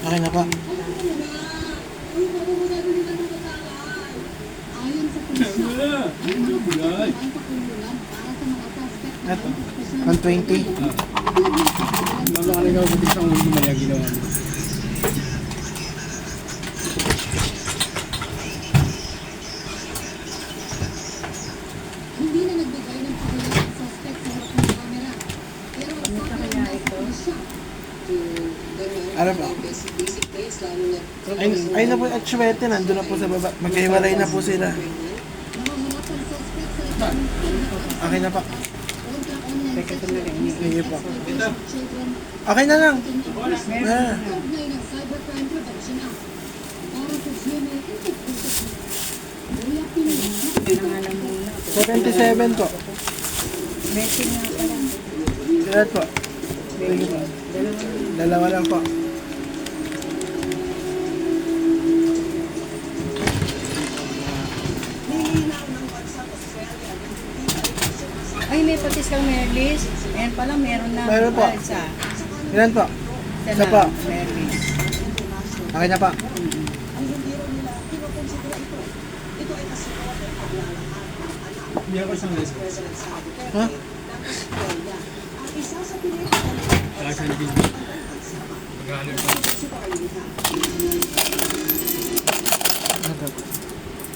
Okay na pa. Ito. 120. Mamakaligaw ko din sa ulo mali ang ginawa mo. Hindi na nagbigay ng pahuli ang suspect sa harap ng kamera. Pero sabi ng nasa siya. Ano ba? Ay na po at sywete, nandun na po sa baba. Magkahiwalay na po sila. Namahanap ang suspect sa likod ng Okay na pa. online Sige po. children. Okay na lang. Kaugnay ng Cybercrime Prevention Act. Para sa GMA Integrated Kuya Pinoy. 77 po. Silat po. Sige po. Dalawa lang po. Ay, may patis kang Merlis. Ayan pala, meron na. Meron po. Isa. Ilan po? Isa Isa na, po. Merlis. Okay na pa. Hindi ako isang list. Ha? Wala siyang video. Magkano ito?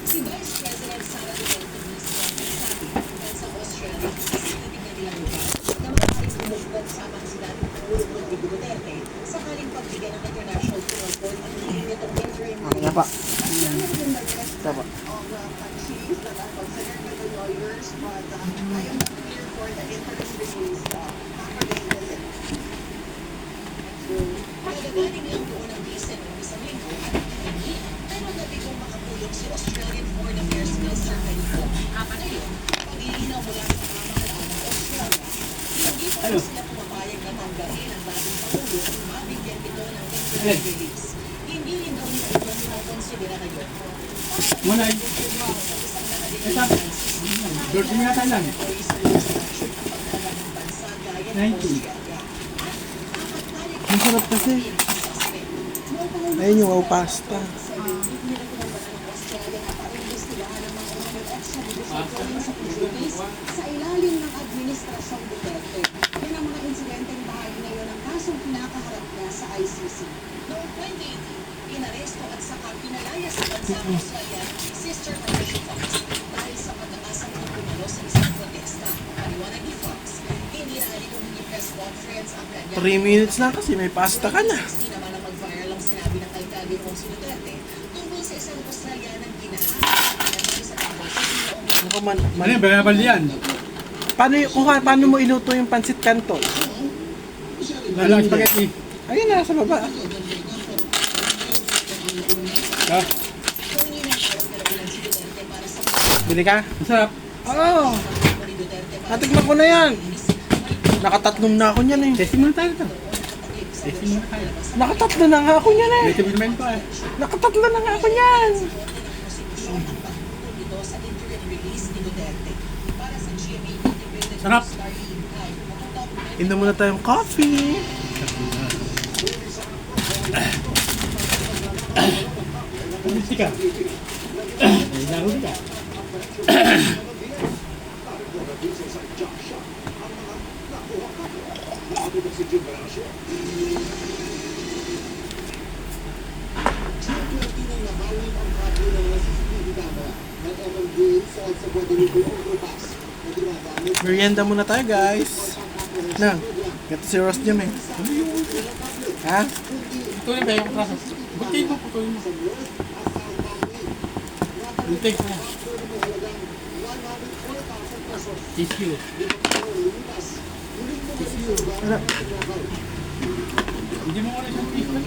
Si Vice President Sara Duterte sa Australia sinibig na nilang lugar na maaaring bumugbog sa mga sinabi ng Pangulong Rodrigo Duterte sakaling pagbigay ng International Criminal Court ang hiling nitong interim Okay na pa. Ito po. Nagagaling lang doon ang visa noong isang linggo at hindi pero gabi kong makatulong si Australian Foreign Affairs Minister Federico ngayon, paglilinaw mula sa pamahalaang ng Australia. Hindi pa rin sila pumapayag na tanggapin ang dating Pangulo kung mabigyan ito ng interim release. Hindi rin daw nila ito kinokonsidera ngayon. Muna eh. Ito. Dorsin nga tayo lang. 90. Masarap kasi. Ayun yung wow pasta. Sa ilalim ng Administrasyon Duterte. Yan ang mga insidenteng bahagi ngayon ng kasong kinakaharap niya sa ICC. Noong 2018, inaresto at saka pinalaya sa bansa ng Australia si Sister Patricia Fox dahil sa pagkakasang pagpumalo sa isang protesta. Paliwanag ni Fox, hindi na aling humingi press conference ang kanya. 3 minutes na kasi may pasta ka na. 2016 naman ang mag-viral ang sinabi ng alkalde noong si Duterte tungkol sa isang Australianang ginahanap sa tapos Ako man, Ano yun? Bayabal yan. paano mo iluto yung pansit canton? Lalo ang spaghetti. Ayun na, sa baba. Ha? Bili ka? Masarap. Oo. Natikman ko na yan. Nakatatlong na ako niyan eh. Testing muna tayo ito. Testing muna tayo. Nakatatlo na nga ako niyan eh. May tibigmen pa eh. Nakatatlo na nga ako niyan. ito sa interim release ni Duterte para sa GMA Integrated Sarap. Inom muna tayong coffee. Pumisi ka. May nahuli ka. Merienda muna tayo guys. Na, gato si Ross Jam eh. Ha? Putulin ba yung process? Butin mo, putulin mo. Butin mo. Tissue. Ano? Hindi mo wala siyang tissue.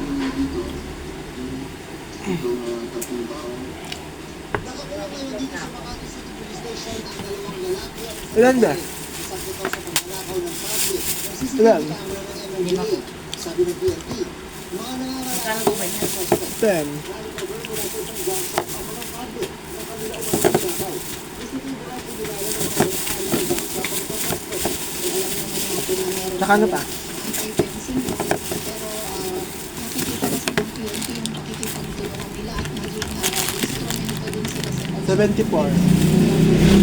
Ilan ba? Ilan? 10. Tsaka ano pa? 74.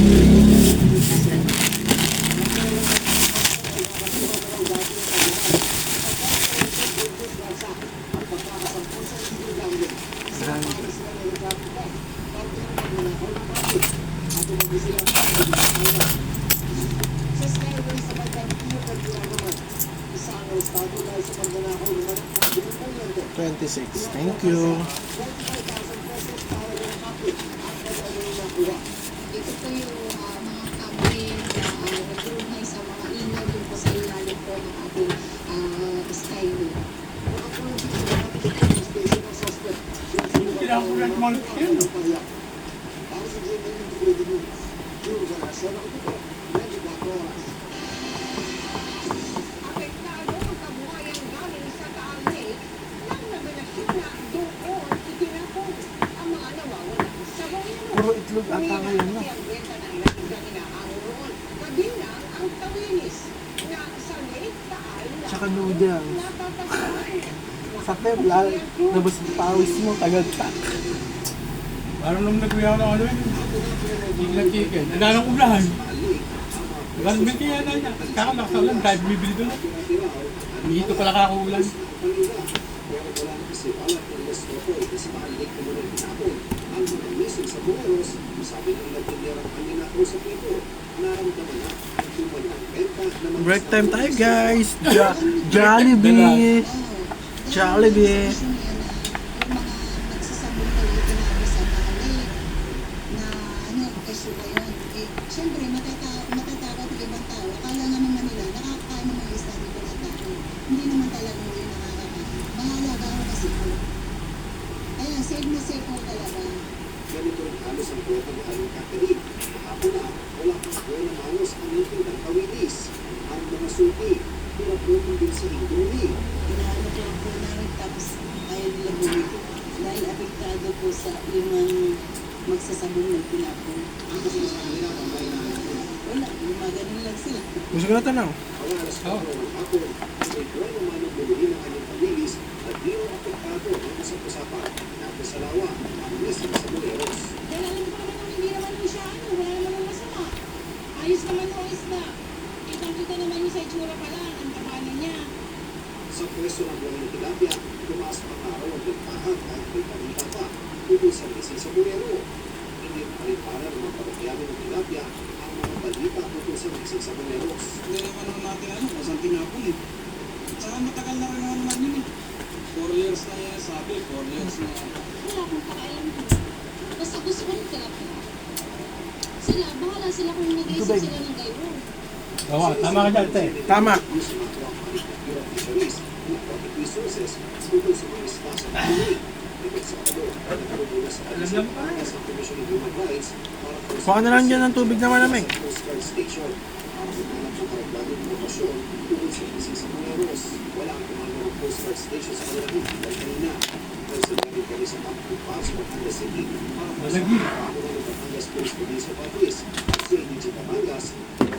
Sa Skyway sa bandang Cuba, naman. Isa ang estado dahil sa Mandanao, naman ang binubulan din. 26. Thank you. 25,000 pesos para ng kapit. Ang kanyang nakuha. Ito po yung mga kable na nagruhay sa mga ilaw yung po sa ilalim po ng ating skyway. Mga police sa mga station ng suspect. Kailangan ko lang mga yun. Para sa GMA Integrated News, yung generasyon ng ito, 24 oras. Apektado ang kabuhayan galing sa Taal Lake nang nabanasyon na doon itinapon ang mga nawawalan sa Bawino. Puro itlog ata ngayon na. Kasi ang benta ng ilang isang inaango roon. Kabilang ang tawinis na sa Lake Taal na Tsaka noodles. natatagpuan. Sakto, nabas ang pawis mo, tagagtak. Parang nung nagkuya ako ng ano yun. Chicken chicken. Ang dalang ulahan. Nagkasabihin kaya na niya. Kakalakas na ulan. Dahil bumibili doon. Hihito pala kakaulan. Break time tayo guys. Jollibee. Jollibee. Yung mga nagsasabong daw yung tinabi sa Taal na keso ba yun? Eh, syempre, matatakot yung ibang tao. Akala naman na nila, nakakakain naman yung isa dito na tao. Hindi naman talaga yung nakakakain. Bahala ka ako kasi po. Kaya, safe na safe po talaga. Ganito rin halos ang kwento ng aling Catherine. Kahapon na, wala pang buwan na manos ang ngipin ng kawinis. Ang mga suki, pinaputong din sa Indomie. Inaano ko lang po namin tapos ayaw nila bumili. Dahil apektado po sa yung magsasabong ng pinapon. Wala, gumaganon lang sila. Gusto ko na tanong. Ang alas 4 ng hapon, may buwan naman ang bumili ng kanyang kawinis at di rin apektado ang usap-usapan. Natin sa lawa, ang list sa Buleros. Dahil alam ko naman hindi naman yung siya wala naman ang masama. Ayos naman yung isda. Kitang-kita naman yung sa itsura pa lang, ang tabano niya. Sa pwesto ng buwan ng tilapia, tumaas pa araw ang bentahan kahit may panita pa. Tungkol sa lisi sa Bulero. Hindi pa rin para ng mga parokyamin ng tilapia ang mga balita tungkol sa lisi sa Buleros. Hindi naman natin masang tinapon eh. Saka matagal na rin naman yun eh. 4 years na yan sabi, 4 years na yan. Wala akong pakialam ko. Basta gusto ko ng tilapia. Sila, bahala sila kung nag-iisip sila ng gayo. Oo, tama ka dyan, te. Tama. Yung sa mga Europe fisheries, aquatic resources, tungkol sa mga isla sa Pilipinas. Dito sa Kalo, nagkaroon sa Alisang Pangkas ng Commission of Human Rights para Kuha na lang dyan ng tubig na malamig. sa Coast Guard Station para maghanap ng karagdagang impormasyon tungkol sa lisi sa Buleros. Wala ang kumano ng Coast Guard Station sa kanilang hintay kanina. Dahil sa gamit kami sa pagpapasok ng Andes City para Malagi. pagpapasok ng Batangas Police Police Office at sa Indy Batangas.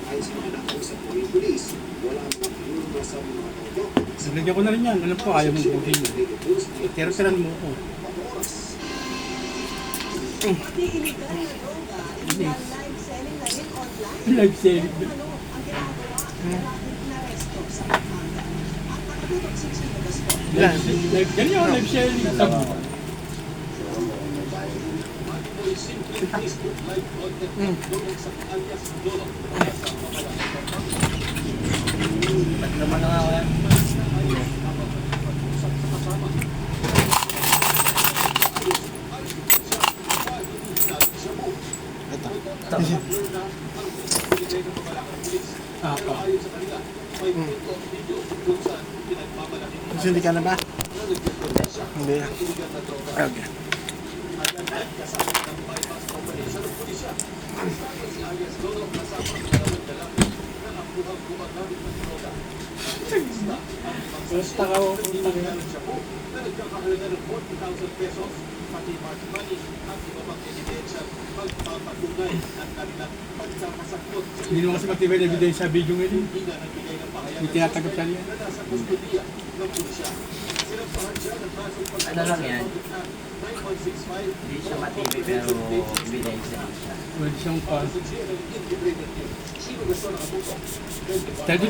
Ayon sa mga nakausap ng mga polis, wala ang mga pinunasa ng mga tao. Sinagyan ko na rin yan. Alam ko, ayaw mong putin yun. Tira-tiran mo ako. Pati illegal na droga, illegal live selling na rin online. Live selling. Ano ang ginagawa na resto sa Pampanga. Ang nakatutok 6 Lucas po. Yan. Ganyan yung live sharing. Sabi. Gusto hindi ka na ba? Hindi. Okay. Basta ka ako. Nagkakahalaga ng 40,000 pesos, pati mark money at iba pang ebidensya pagpapatunay ng kanilang pagkakasakot sa Hindi naman kasi matibay na evidence sa video ngayon. hindi na nagbigay ng pahayag Hindi tinatanggap siya niya. na nasa kustudiya ng pulisya. Sinampahan siya ng kasong Ano lang yan? Hindi siya matibay pero binaysa siya. Pwede siyang pa.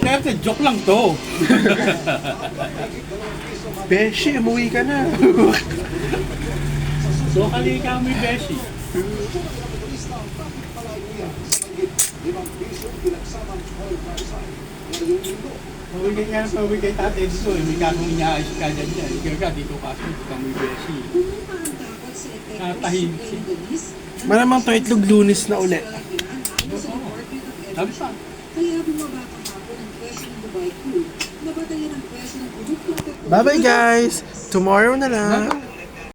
Dati, joke lang to. Beshi, umuwi ka na. So, kali ka may beshi. Pawigay ka na pawigay kay tatay dito eh. May kakong inaayos ka dyan dyan. Ikaw ka dito kasi dito ka may beshi. Pumunta ang takot sa epekto sa Nakatahimik siya. English. Malamang to itlog Lunes na uli. Sabi pa. Kaya bumaba kahapon ang presyo ng Dubai crude. Nabatayan ang presyo ng produktong petrolyo. Bye-bye guys! Tomorrow na lang.